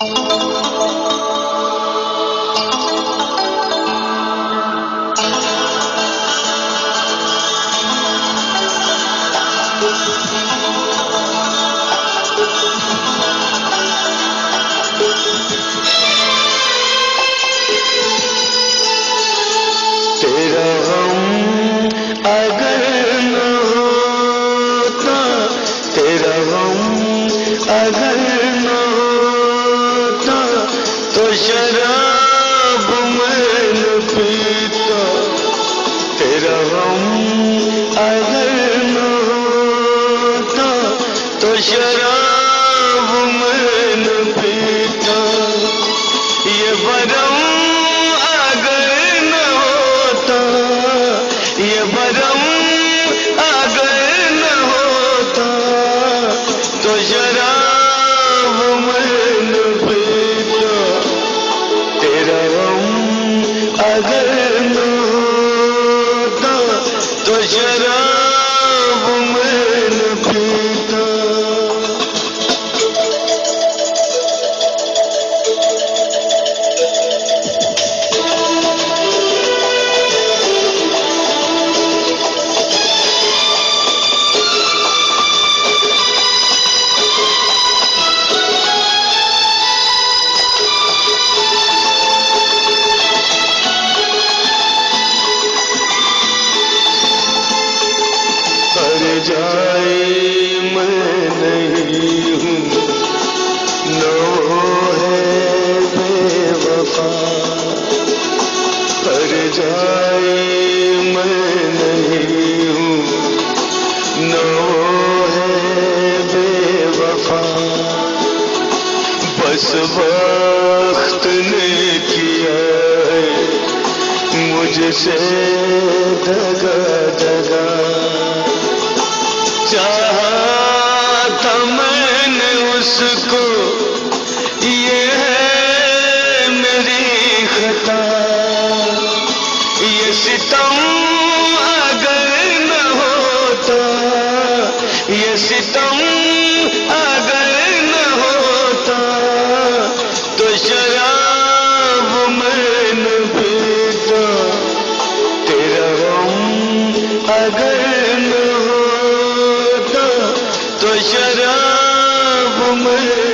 तेरा गम अगर न होता, तेरा गम अगर न होता तो शराब मैं न पीता। तेरा गम अगर न होता तो शराब मैं न पीता। ये भरम अगर न होता, ये भरम अगर न होता तो शराब मैं न पीता। तेरा गम अगर न होता तो शराब मैं न पीता। हर जाए मैं नहीं हूँ, न वो है बेवफा। हर जाए मैं नहीं हूँ, न वो है बेवफा। बस वक्त ने किया है मुझसे दगा दगा। चाहा था मैंने उसको, ये है मेरी खता। ये सितम अगर न होता, ये सितम अगर न होता तो शराब मैं न पीता। तेरा गम अगर न होता तो शराब मैं